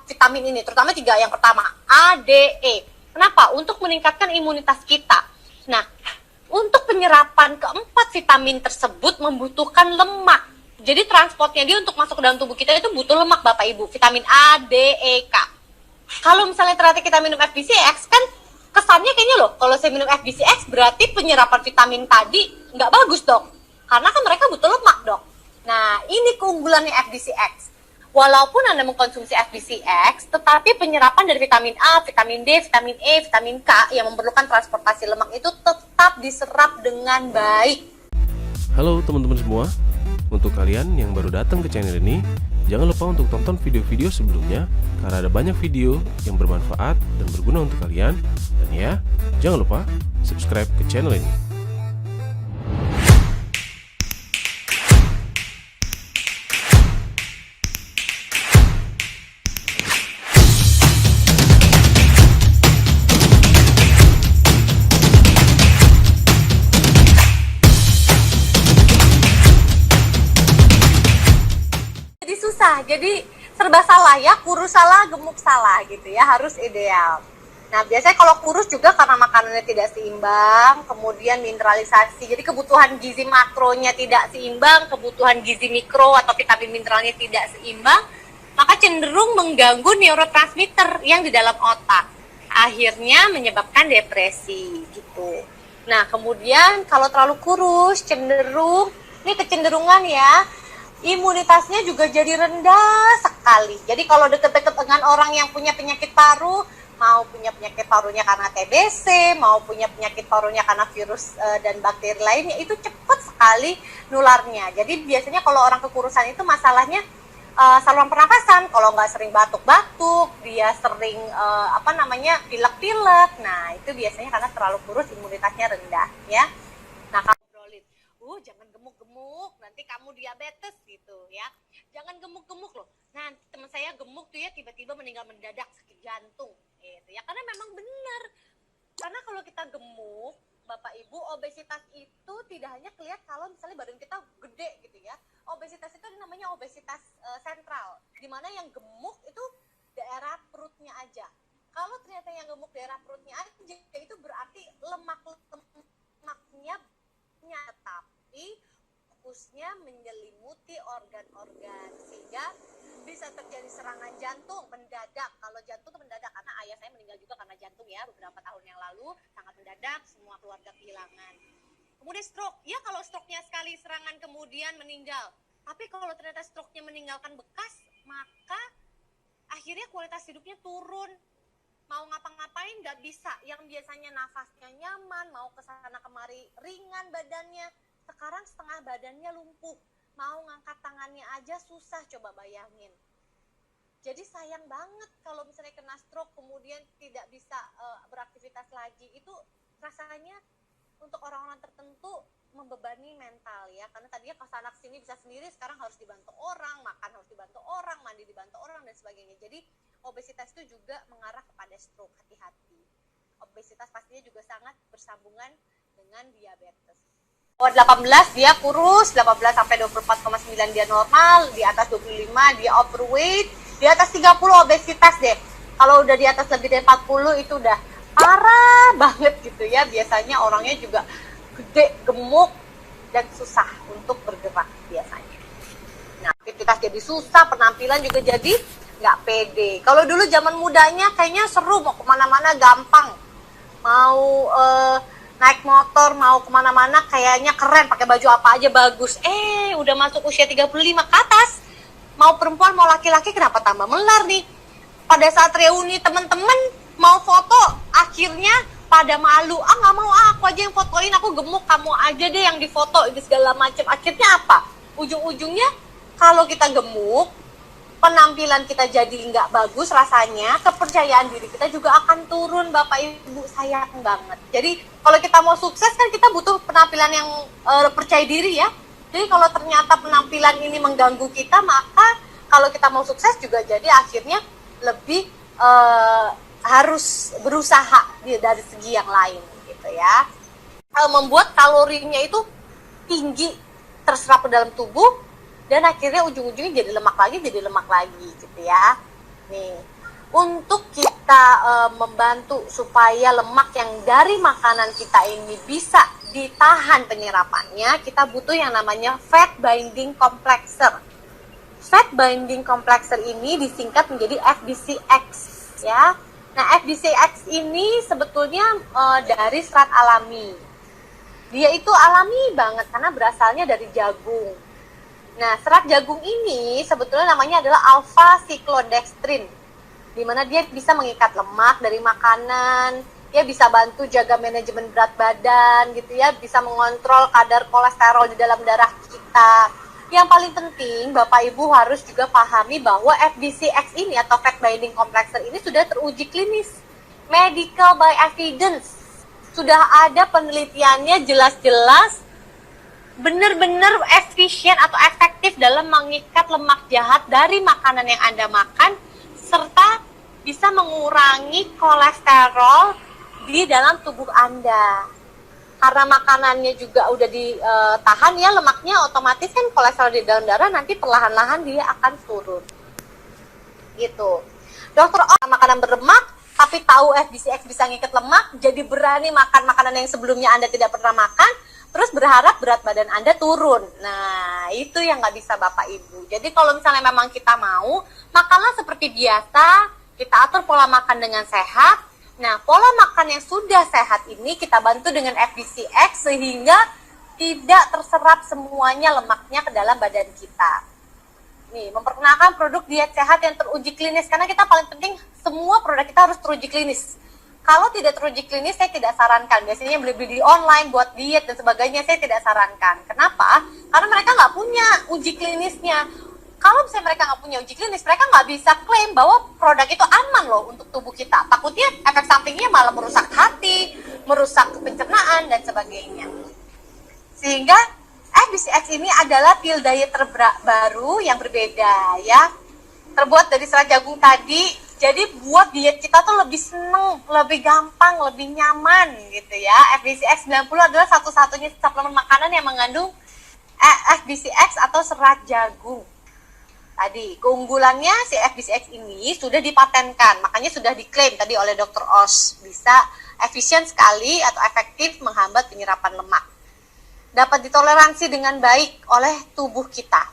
vitamin ini, terutama 3 yang pertama, A, D, E. Kenapa? Untuk meningkatkan imunitas kita. Nah, untuk penyerapan keempat vitamin tersebut membutuhkan lemak. Jadi transportnya dia untuk masuk ke dalam tubuh kita itu butuh lemak, Bapak Ibu. Vitamin A, D, E, K. Kalau misalnya ternyata kita minum FBCX, kan kesannya kayaknya loh, kalau saya minum FBCX berarti penyerapan vitamin tadi nggak bagus, Dok. Karena kan mereka butuh lemak, Dok. Nah, ini keunggulannya FBCX. Walaupun Anda mengkonsumsi FBCX, tetapi penyerapan dari vitamin A, vitamin D, vitamin E, vitamin K yang memerlukan transportasi lemak itu tetap diserap dengan baik. Halo teman-teman semua, untuk kalian yang baru datang ke channel ini, jangan lupa untuk tonton video-video sebelumnya karena ada banyak video yang bermanfaat dan berguna untuk kalian. Dan ya, jangan lupa subscribe ke channel ini. Jadi serba salah ya, kurus salah, gemuk salah gitu ya, harus ideal. Nah, biasanya kalau kurus juga karena makanannya tidak seimbang, kemudian mineralisasi, jadi kebutuhan gizi makronya tidak seimbang, kebutuhan gizi mikro atau vitamin mineralnya tidak seimbang, maka cenderung mengganggu neurotransmitter yang di dalam otak. Akhirnya menyebabkan depresi gitu. Nah, kemudian kalau terlalu kurus, cenderung, ini kecenderungan ya, imunitasnya juga jadi rendah sekali. Jadi kalau deket-deket dengan orang yang punya penyakit paru, mau punya penyakit parunya karena TBC, mau punya penyakit parunya karena virus dan bakteri lainnya, itu cepat sekali nularnya. Jadi biasanya kalau orang kekurusan itu masalahnya saluran pernapasan. Kalau nggak sering batuk-batuk, dia sering pilek-pilek. Nah, itu biasanya karena terlalu kurus, imunitasnya rendah ya. Nah, jangan gemuk-gemuk, nanti kamu diabetes gitu ya. Jangan gemuk-gemuk loh. Nah, teman saya gemuk tuh ya, tiba-tiba meninggal mendadak sakit jantung gitu ya. Karena memang benar. Karena kalau kita gemuk, Bapak Ibu, obesitas itu tidak hanya kelihatan kalau misalnya badan kita gede gitu ya. Obesitas itu namanya obesitas sentral, dimana yang gemuk itu daerah perutnya aja. Kalau ternyata yang gemuk daerah perutnya aja, itu berarti lemaknya tapi fokusnya menyelimuti organ-organ sehingga bisa terjadi serangan jantung mendadak. Kalau jantung itu mendadak, karena ayah saya meninggal juga karena jantung ya beberapa tahun yang lalu, sangat mendadak, semua keluarga kehilangan. Kemudian stroke, ya kalau stroke-nya sekali serangan kemudian meninggal. Tapi kalau ternyata stroke-nya meninggalkan bekas, maka akhirnya kualitas hidupnya turun. Mau ngapa-ngapain nggak bisa, yang biasanya nafasnya nyaman, mau kesana kemari ringan badannya, sekarang setengah badannya lumpuh, mau ngangkat tangannya aja susah, coba bayangin. Jadi sayang banget kalau misalnya kena stroke kemudian tidak bisa beraktivitas lagi, itu rasanya untuk orang-orang tertentu membebani mental ya, karena tadinya kesana kesini bisa sendiri, sekarang harus dibantu orang, makan harus dibantu orang, mandi dibantu orang dan sebagainya. Jadi obesitas itu juga mengarah kepada stroke, hati-hati. Obesitas pastinya juga sangat bersambungan dengan diabetes. 18 dia kurus, 18 sampai 24,9 dia normal, di atas 25 dia overweight, di atas 30 obesitas deh. Kalau udah di atas lebih dari 40 itu udah parah banget gitu ya. Biasanya orangnya juga gede, gemuk, dan susah untuk bergerak biasanya. Nah, aktivitas jadi susah, penampilan juga jadi nggak pede. Kalau dulu zaman mudanya kayaknya seru, mau kemana-mana gampang, mau naik motor, mau kemana-mana kayaknya keren, pakai baju apa aja bagus. Udah masuk usia 35 ke atas, mau perempuan mau laki-laki kenapa tambah melar nih. Pada saat reuni teman-teman mau foto, akhirnya pada malu, nggak mau, aku aja yang fotoin, aku gemuk, kamu aja deh yang difoto, ini segala macam. Akhirnya apa? Ujung-ujungnya kalau kita gemuk, penampilan kita jadi nggak bagus rasanya, kepercayaan diri kita juga akan turun, Bapak Ibu, sayang banget. Jadi kalau kita mau sukses kan kita butuh penampilan yang percaya diri ya. Jadi kalau ternyata penampilan ini mengganggu kita, maka kalau kita mau sukses juga jadi akhirnya lebih harus berusaha dari segi yang lain gitu ya. Membuat kalorinya itu tinggi terserap ke dalam tubuh, dan akhirnya ujung-ujungnya jadi lemak lagi gitu ya. Nih, untuk kita membantu supaya lemak yang dari makanan kita ini bisa ditahan penyerapannya, kita butuh yang namanya fat binding complexer. Fat binding complexer ini disingkat menjadi FBCX ya. Nah, FBCX ini sebetulnya dari serat alami. Dia itu alami banget karena berasalnya dari jagung. Nah, serat jagung ini sebetulnya namanya adalah alpha cyclodextrin, di mana dia bisa mengikat lemak dari makanan, dia bisa bantu jaga manajemen berat badan gitu ya, bisa mengontrol kadar kolesterol di dalam darah kita. Yang paling penting, Bapak Ibu harus juga pahami bahwa FBCX ini atau fat binding complexer ini sudah teruji klinis, medical by evidence. Sudah ada penelitiannya jelas-jelas benar-benar efisien atau efektif dalam mengikat lemak jahat dari makanan yang Anda makan, serta bisa mengurangi kolesterol di dalam tubuh Anda. Karena makanannya juga udah ditahan ya lemaknya, otomatis kan kolesterol di dalam darah nanti perlahan-lahan dia akan turun. Gitu. Dokter makanan berlemak, tapi tahu FBCX bisa ngikat lemak, jadi berani makan makanan yang sebelumnya Anda tidak pernah makan, terus berharap berat badan Anda turun. Nah, itu yang nggak bisa Bapak Ibu. Jadi kalau misalnya memang kita mau, makanlah seperti biasa, kita atur pola makan dengan sehat. Nah, pola makan yang sudah sehat ini kita bantu dengan FBCX sehingga tidak terserap semuanya lemaknya ke dalam badan kita. Nih, memperkenalkan produk diet sehat yang teruji klinis, karena kita paling penting semua produk kita harus teruji klinis. Kalau tidak teruji klinis, saya tidak sarankan. Biasanya beli-beli di online buat diet dan sebagainya, saya tidak sarankan. Kenapa? Karena mereka nggak punya uji klinisnya. Kalau misalnya mereka nggak punya uji klinis, mereka nggak bisa klaim bahwa produk itu aman loh untuk tubuh kita. Takutnya efek sampingnya malah merusak hati, merusak pencernaan, dan sebagainya. Sehingga FBCX ini adalah pil diet terbaru yang berbeda ya. Terbuat dari serat jagung tadi, jadi buat diet kita tuh lebih seneng, lebih gampang, lebih nyaman gitu ya. FBCX 90 adalah satu-satunya suplemen makanan yang mengandung FBCX atau serat jagung. Tadi, keunggulannya si FBCX ini sudah dipatenkan, makanya sudah diklaim tadi oleh Dr. Oz. Bisa efisien sekali atau efektif menghambat penyerapan lemak. Dapat ditoleransi dengan baik oleh tubuh kita.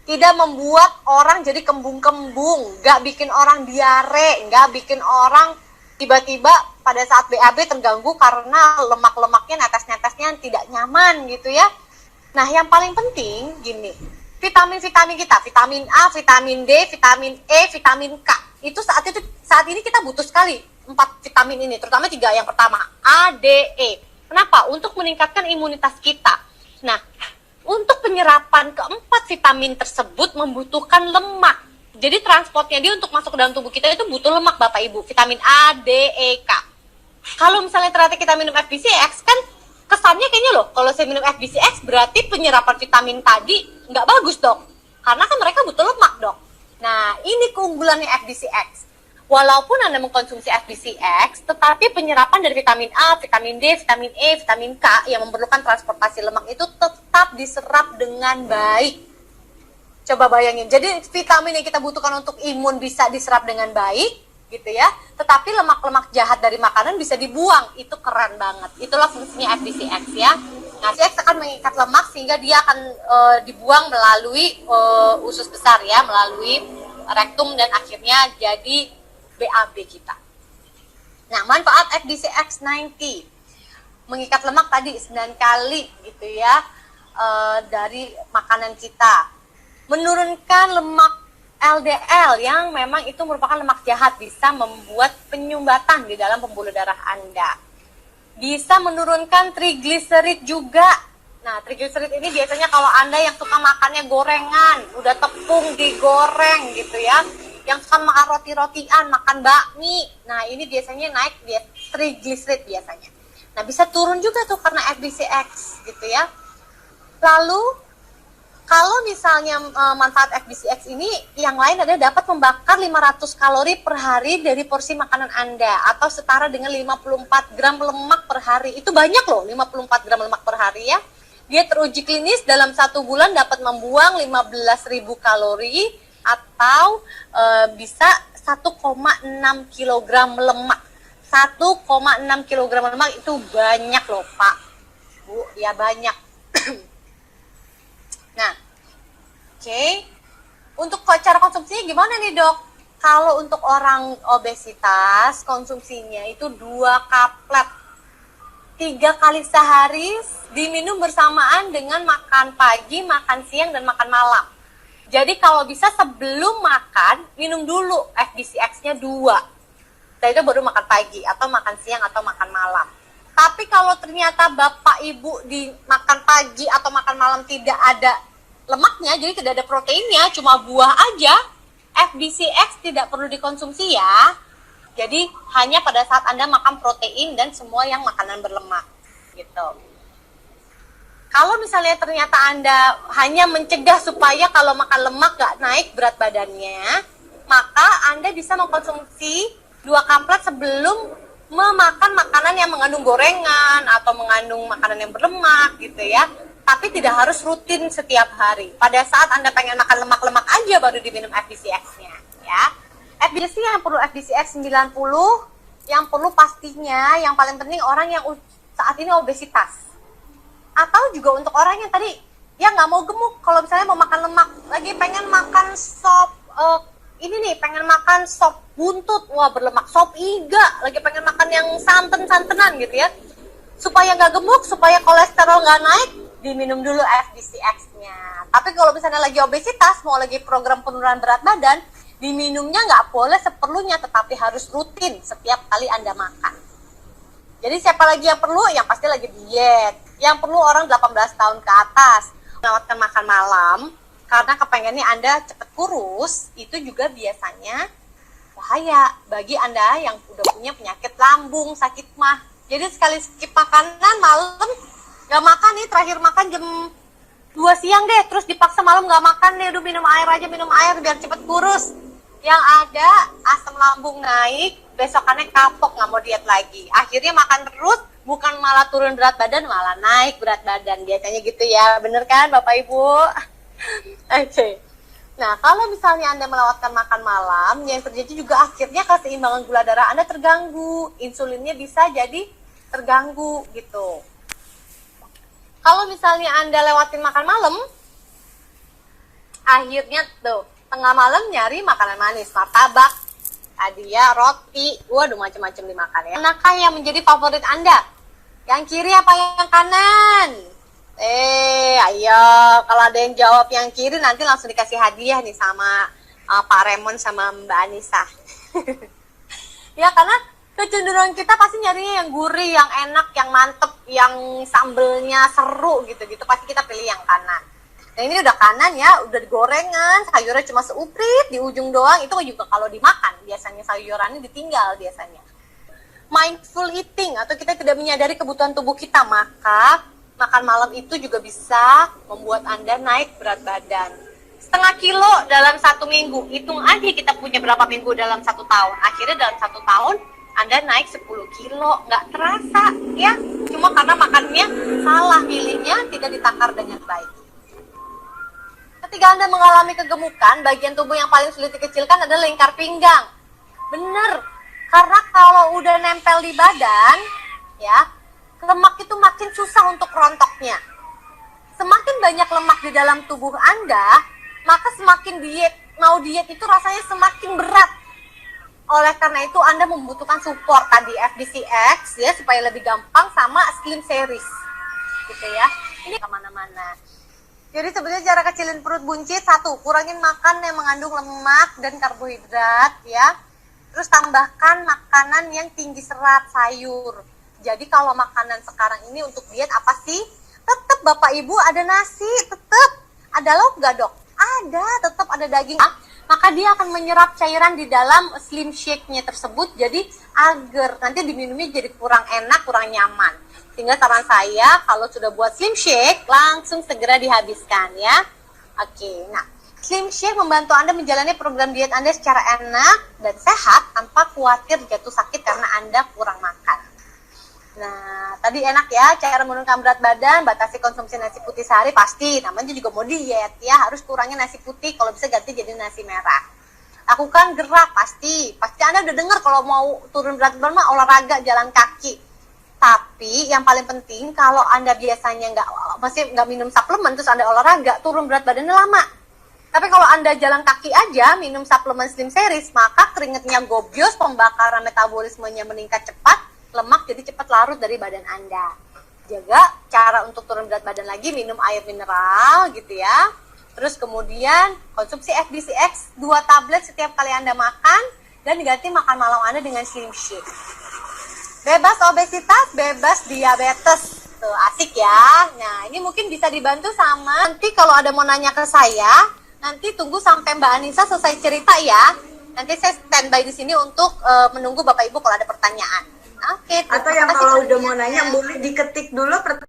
Tidak membuat orang jadi kembung-kembung, nggak bikin orang diare, nggak bikin orang tiba-tiba pada saat BAB terganggu karena lemak-lemaknya, netes-netesnya tidak nyaman gitu ya. Nah, yang paling penting gini, vitamin-vitamin kita, vitamin A, vitamin D, vitamin E, vitamin K. Itu saat ini kita butuh sekali 4 vitamin ini, terutama 3 yang pertama, A, D, E. Kenapa? Untuk meningkatkan imunitas kita. Nah, untuk penyerapan keempat vitamin tersebut membutuhkan lemak. Jadi transportnya dia untuk masuk ke dalam tubuh kita itu butuh lemak Bapak Ibu, vitamin A, D, E, K. Kalau misalnya ternyata kita minum FBCX kan kesannya kayaknya loh, kalau saya minum FBCX berarti penyerapan vitamin tadi nggak bagus dok, karena kan mereka butuh lemak dok. Nah, ini keunggulannya FBCX. Walaupun Anda mengkonsumsi FBCX, tetapi penyerapan dari vitamin A, vitamin D, vitamin E, vitamin K yang memerlukan transportasi lemak itu tetap diserap dengan baik. Coba bayangin, jadi vitamin yang kita butuhkan untuk imun bisa diserap dengan baik, gitu ya. Tetapi lemak-lemak jahat dari makanan bisa dibuang, itu keren banget. Itulah fungsinya FBCX ya. Nah, FBCX akan mengikat lemak sehingga dia akan dibuang melalui usus besar ya, melalui rektum dan akhirnya jadi BAB kita. Nah, manfaat FBCX 90 mengikat lemak tadi 9 kali gitu ya dari makanan kita. Menurunkan lemak LDL yang memang itu merupakan lemak jahat, bisa membuat penyumbatan di dalam pembuluh darah Anda. Bisa menurunkan trigliserid juga. Nah, trigliserid ini biasanya kalau Anda yang suka makannya gorengan, udah tepung digoreng gitu ya, yang suka makan roti-rotian, makan bakmi, nah ini biasanya naik trigliserid biasanya. Nah, bisa turun juga tuh karena FBCX gitu ya. Lalu kalau misalnya manfaat FBCX ini yang lain adalah dapat membakar 500 kalori per hari dari porsi makanan Anda, atau setara dengan 54 gram lemak per hari. Itu banyak loh, 54 gram lemak per hari ya. Dia teruji klinis dalam 1 bulan dapat membuang 15.000 kalori atau bisa 1,6 kilogram lemak. 1,6 kilogram lemak itu banyak loh Pak, Bu, ya banyak. Nah, oke. Untuk cara konsumsinya gimana nih dok? Kalau untuk orang obesitas, konsumsinya itu 2 kaplet 3 kali sehari, diminum bersamaan dengan makan pagi, makan siang, dan makan malam. Jadi kalau bisa sebelum makan, minum dulu FBCX-nya 2. Setelah itu baru makan pagi, atau makan siang, atau makan malam. Tapi kalau ternyata Bapak Ibu di makan pagi atau makan malam tidak ada lemaknya, jadi tidak ada proteinnya, cuma buah aja, FBCX tidak perlu dikonsumsi ya. Jadi hanya pada saat Anda makan protein dan semua yang makanan berlemak gitu. Kalau misalnya ternyata Anda hanya mencegah supaya kalau makan lemak gak naik berat badannya, maka Anda bisa mengkonsumsi 2 kaplet sebelum memakan makanan yang mengandung gorengan atau mengandung makanan yang berlemak gitu ya. Tapi tidak harus rutin setiap hari. Pada saat Anda pengen makan lemak-lemak aja baru diminum FBCX-nya ya. FBCX yang perlu FBCX 90, yang perlu pastinya yang paling penting orang yang saat ini obesitas. Atau juga untuk orang yang tadi ya nggak mau gemuk, kalau misalnya mau makan lemak, lagi pengen makan sop ini nih, pengen makan sop buntut, wah berlemak, sop iga, lagi pengen makan yang santan-santenan gitu ya. Supaya nggak gemuk, supaya kolesterol nggak naik, diminum dulu FBCX-nya. Tapi kalau misalnya lagi obesitas, mau lagi program penurunan berat badan, diminumnya nggak boleh seperlunya, tetapi harus rutin setiap kali Anda makan. Jadi siapa lagi yang perlu? Yang pasti lagi diet. Yang perlu orang 18 tahun ke atas. Melewatkan makan malam, karena kepengennya Anda cepat kurus, itu juga biasanya bahaya bagi Anda yang udah punya penyakit lambung, sakit mah. Jadi sekali skip makanan malam, gak makan nih, terakhir makan jam 2 siang deh, terus dipaksa malam gak makan deh, udah minum air aja, minum air biar cepet kurus. Yang ada asam lambung naik, besokannya kapok, gak mau diet lagi. Akhirnya makan terus, bukan malah turun berat badan, malah naik berat badan. Biasanya gitu ya, bener kan Bapak Ibu? Oke. Nah, kalau misalnya Anda melewatkan makan malam, yang terjadi juga akhirnya keseimbangan gula darah Anda terganggu. Insulinnya bisa jadi terganggu gitu. Kalau misalnya Anda lewatin makan malam, akhirnya tuh tengah malam nyari makanan manis, martabak, hadiah, roti, waduh macam-macam dimakan ya. Manakah yang menjadi favorit Anda? Yang kiri apa yang kanan? Ayo, kalau ada yang jawab yang kiri nanti langsung dikasih hadiah nih sama Pak Remon sama Mbak Anissa. Ya karena kecenderungan kita pasti nyarinya yang gurih, yang enak, yang mantep, yang sambelnya seru gitu-gitu. Pasti kita pilih yang kanan. Nah ini udah kanan ya, udah gorengan, sayurnya cuma seuprit di ujung doang. Itu juga kalau dimakan, biasanya sayurannya ditinggal biasanya. Mindful eating atau kita tidak menyadari kebutuhan tubuh kita, maka makan malam itu juga bisa membuat Anda naik berat badan. Setengah kilo dalam 1 minggu. Hitung aja kita punya berapa minggu dalam 1 tahun. Akhirnya dalam 1 tahun Anda naik 10 kilo. Nggak terasa ya. Cuma karena makannya salah, milihnya tidak ditakar dengan baik. Ketika Anda mengalami kegemukan, bagian tubuh yang paling sulit dikecilkan adalah lingkar pinggang. Bener. Karena kalau udah nempel di badan, ya, lemak itu makin susah untuk rontoknya. Semakin banyak lemak di dalam tubuh Anda, maka semakin mau diet itu rasanya semakin berat. Oleh karena itu Anda membutuhkan support tadi FBCX ya supaya lebih gampang, sama Slim Series. Gitu ya. Ini kemana-mana. Jadi sebenarnya cara kecilin perut buncit, 1, kurangin makan yang mengandung lemak dan karbohidrat ya. Terus tambahkan makanan yang tinggi serat, sayur. Jadi kalau makanan sekarang ini untuk diet apa sih? Tetap Bapak Ibu ada nasi, tetap. Ada lauk nggak dok? Ada, tetap ada daging. Maka dia akan menyerap cairan di dalam slim shake-nya tersebut. Jadi agar nanti diminumnya jadi kurang enak, kurang nyaman. Sehingga saran saya kalau sudah buat slim shake, langsung segera dihabiskan ya. Oke, nah. Slim Shake membantu Anda menjalani program diet Anda secara enak dan sehat tanpa khawatir jatuh sakit karena Anda kurang makan. Nah, tadi enak ya, cara menurunkan berat badan, batasi konsumsi nasi putih sehari pasti, namanya juga mau diet ya, harus kurangin nasi putih, kalau bisa ganti jadi nasi merah. lakukan gerak, pasti Anda udah dengar kalau mau turun berat badan mah olahraga jalan kaki. Tapi yang paling penting kalau Anda biasanya nggak minum suplemen terus Anda olahraga, turun berat badannya lama. Tapi kalau Anda jalan kaki aja, minum suplemen Slim Series, maka keringetnya gobios, pembakaran metabolismenya meningkat cepat, lemak jadi cepat larut dari badan Anda. Jaga cara untuk turun berat badan lagi, minum air mineral gitu ya. Terus kemudian konsumsi FBCX 2 tablet setiap kali Anda makan dan diganti makan malam Anda dengan Slim Shake. Bebas obesitas, bebas diabetes. Tuh, asik ya. Nah, ini mungkin bisa dibantu sama. Nanti kalau ada mau nanya ke saya, nanti tunggu sampai Mbak Anissa selesai cerita ya. Nanti saya standby di sini untuk menunggu Bapak Ibu kalau ada pertanyaan. Oke. Atau yang kalau udah mau nanya boleh diketik dulu